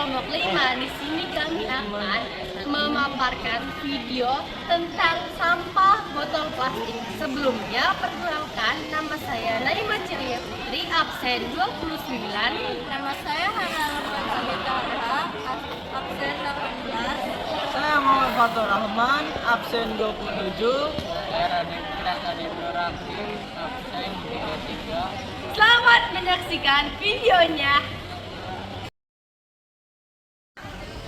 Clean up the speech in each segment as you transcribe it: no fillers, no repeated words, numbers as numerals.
kelompok 5. Di sini kami akan memaparkan video tentang sampah botol plastik. Sebelumnya, perkenalkan, nama saya Naima Ceria Putri, absen 29. Nama saya Hana Salita, absen 18. Saya Muhammad Fatur Rahman, absen 27. Saya Raden Kirasadi Nurafri, absen 33. Selamat menyaksikan videonya.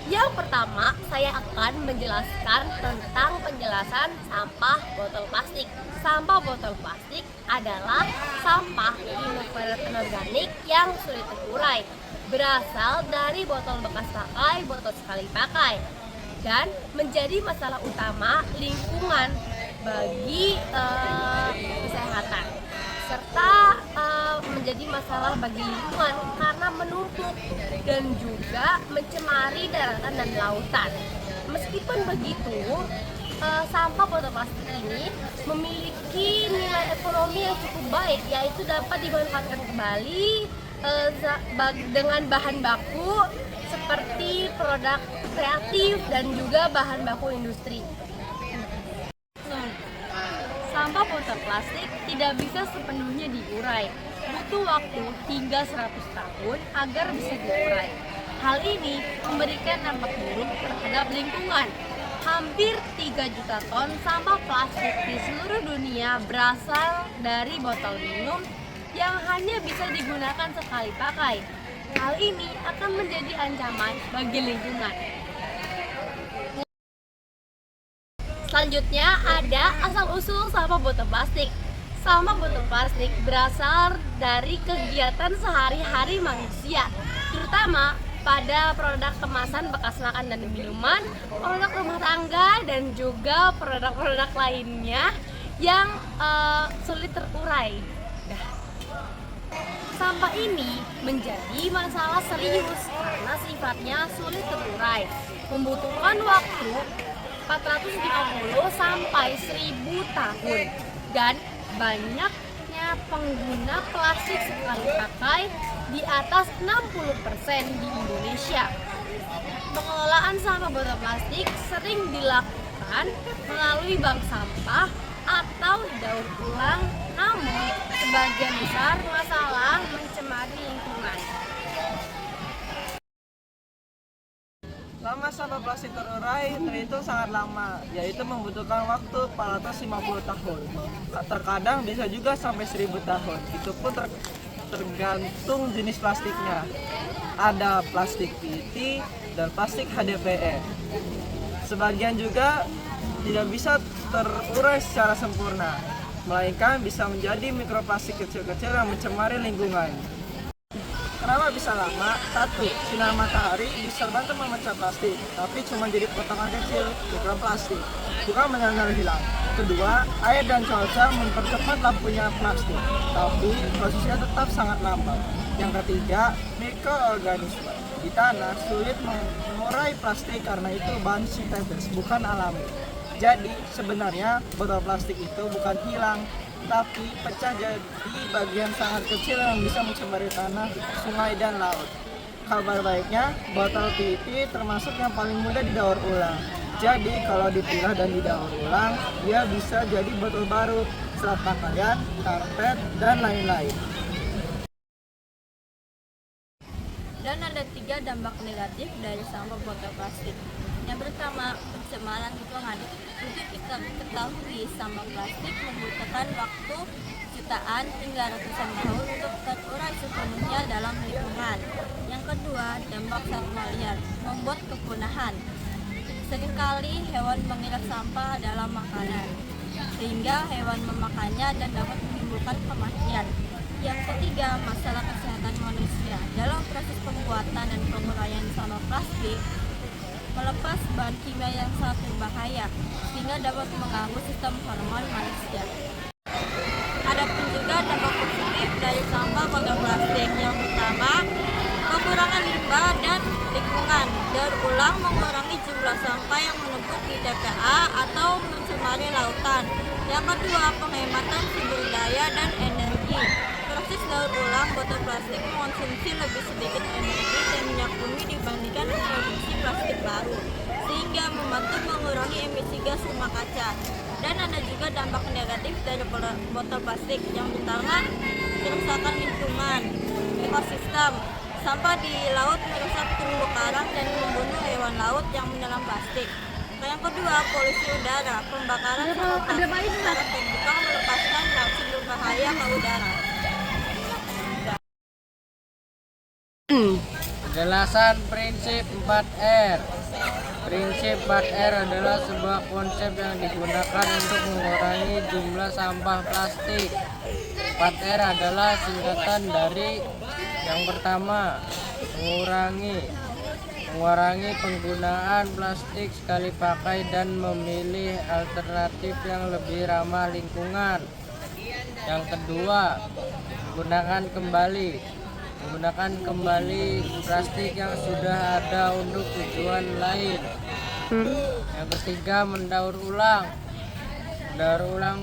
Yang pertama, saya akan menjelaskan tentang penjelasan sampah botol plastik. Sampah botol plastik adalah sampah inert anorganik yang sulit terurai, berasal dari botol bekas pakai, botol sekali pakai, dan menjadi masalah utama lingkungan bagi kesehatan, serta menjadi masalah bagi lingkungan karena menumpuk dan juga mencemari daratan dan lautan. Meskipun begitu, sampah botol plastik ini memiliki nilai ekonomi yang cukup baik, yaitu dapat dimanfaatkan kembali dengan bahan baku seperti produk kreatif dan juga bahan baku industri. Sampah botol plastik tidak bisa sepenuhnya diurai. Butuh waktu hingga 100 tahun agar bisa diurai. Hal ini memberikan dampak buruk terhadap lingkungan. Hampir 3 juta ton sampah plastik di seluruh dunia berasal dari botol minum yang hanya bisa digunakan sekali pakai. Hal ini akan menjadi ancaman bagi lingkungan. Selanjutnya ada asal-usul sampah botol plastik. Sampah botol plastik berasal dari kegiatan sehari-hari manusia, terutama pada produk kemasan bekas makan dan minuman, produk rumah tangga, dan juga produk-produk lainnya yang sulit terurai. Sampah ini menjadi masalah serius karena sifatnya sulit terurai, membutuhkan waktu 450 sampai 1000 tahun, dan banyaknya pengguna plastik sekali pakai di atas 60% di Indonesia. Pengelolaan sampah botol plastik sering dilakukan melalui bank sampah atau daur ulang, namun sebagian besar masalah mencemari lingkungan. Lama sampah plastik terurai terhitung sangat lama, yaitu membutuhkan waktu 450 tahun. Terkadang bisa juga sampai 1000 tahun. Itu pun tergantung jenis plastiknya. Ada plastik PET dan plastik HDPE. Sebagian juga tidak bisa terurai secara sempurna, melainkan bisa menjadi mikroplastik kecil-kecil yang mencemari lingkungan. Kenapa bisa lama? 1. Sinar matahari bisa bantu memecah plastik, tapi cuma jadi potongan kecil mikroplastik, bukan benar-benar hilang. Kedua, air dan cuaca mempercepat lampunya plastik, tapi prosesnya tetap sangat lambat. Yang ketiga, mikroorganisme di tanah sulit mengurai plastik karena itu bahan sintetis, bukan alami. Jadi sebenarnya botol plastik itu bukan hilang, tapi pecah jadi bagian sangat kecil yang bisa mencemari tanah, sungai, dan laut. Kabar baiknya, botol PET termasuk yang paling mudah didaur ulang. Jadi kalau dipilah dan didaur ulang, dia bisa jadi botol baru, serat pakaian, karpet, dan lain-lain. Dan ada 3 dampak negatif dari sampah botol plastik. Yang pertama, pencemaran lingkungan. Seperti kita ketahui, sampah plastik membutuhkan waktu jutaan hingga ratusan tahun untuk terurai sepenuhnya dalam lingkungan. Yang kedua, dampak satwa liar, membuat kepunahan. Seringkali hewan mengira sampah dalam makanan, sehingga hewan memakannya dan dapat menimbulkan kematian. Yang ketiga, masalah kesehatan manusia. Dalam proses pembuatan dan penguraian sampah plastik, melepas bahan kimia yang sangat berbahaya sehingga dapat mengganggu sistem hormon manusia. Adapun juga dampak positif dari sampah botol plastik. Yang pertama, pengurangan limbah dan lingkungan. Daur ulang mengurangi jumlah sampah yang menumpuk di TPA atau mencemari lautan. Yang kedua, penghematan sumber daya dan energi. proses daur ulang botol plastik mengonsumsi lebih sedikit energi dan minyak bumi dibandingkan memproduksi plastik baru, sehingga membantu mengurangi emisi gas rumah kaca. Dan ada juga dampak negatif dari botol plastik. Yang pertama, kerusakan lingkungan, ekosistem. Sampah di laut merusak terumbu karang dan membunuh hewan laut yang menyelam plastik. Yang kedua, polusi udara. Pembakaran sampah plastik secara terbuka melepaskan racun berbahaya ke udara. Penjelasan prinsip 4R. Prinsip 4R adalah sebuah konsep yang digunakan untuk mengurangi jumlah sampah plastik. 4R adalah singkatan dari yang pertama, mengurangi penggunaan plastik sekali pakai dan memilih alternatif yang lebih ramah lingkungan. Yang kedua, menggunakan kembali plastik yang sudah ada untuk tujuan lain. Yang ketiga, mendaur ulang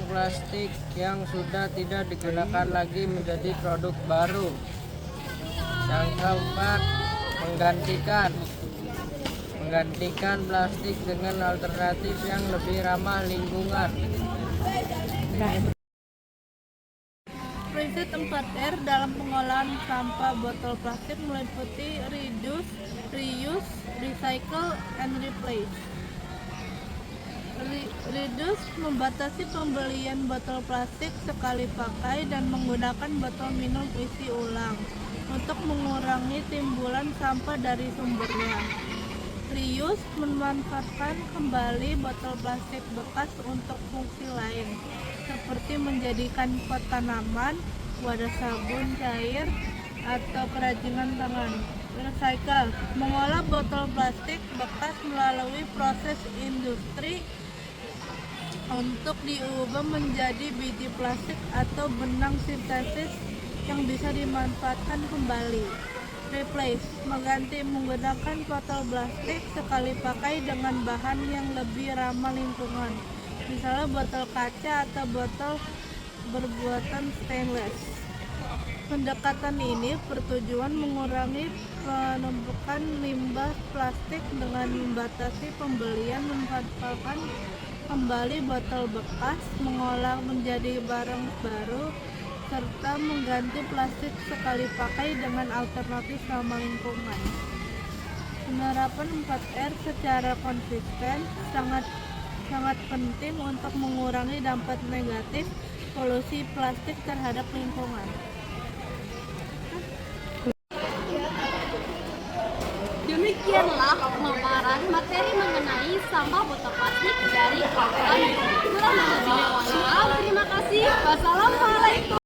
plastik yang sudah tidak digunakan lagi menjadi produk baru. Yang keempat, menggantikan plastik dengan alternatif yang lebih ramah lingkungan. Prinsip 4R dalam pengolahan sampah botol plastik meliputi reduce, reuse, recycle, and replace. Reduce membatasi pembelian botol plastik sekali pakai dan menggunakan botol minum isi ulang untuk mengurangi timbulan sampah dari sumbernya. Reuse memanfaatkan kembali botol plastik bekas untuk fungsi lain, seperti menjadikan pot tanaman, wadah sabun cair, atau kerajinan tangan. Recycle mengolah botol plastik bekas melalui proses industri untuk diubah menjadi biji plastik atau benang sintetis yang bisa dimanfaatkan kembali. Replace menggunakan botol plastik sekali pakai dengan bahan yang lebih ramah lingkungan, misalnya botol kaca atau botol berbuatan stainless. Pendekatan ini bertujuan mengurangi penumpukan limbah plastik dengan membatasi pembelian, memanfaatkan kembali botol bekas, mengolah menjadi barang baru, serta mengganti plastik sekali pakai dengan alternatif ramah lingkungan. Penerapan 4R secara konsisten sangat penting untuk mengurangi dampak negatif polusi plastik terhadap lingkungan. Demikianlah pemaparan materi mengenai sampah botol plastik dari kawasan Kurang Terima kasih. Wassalamualaikum.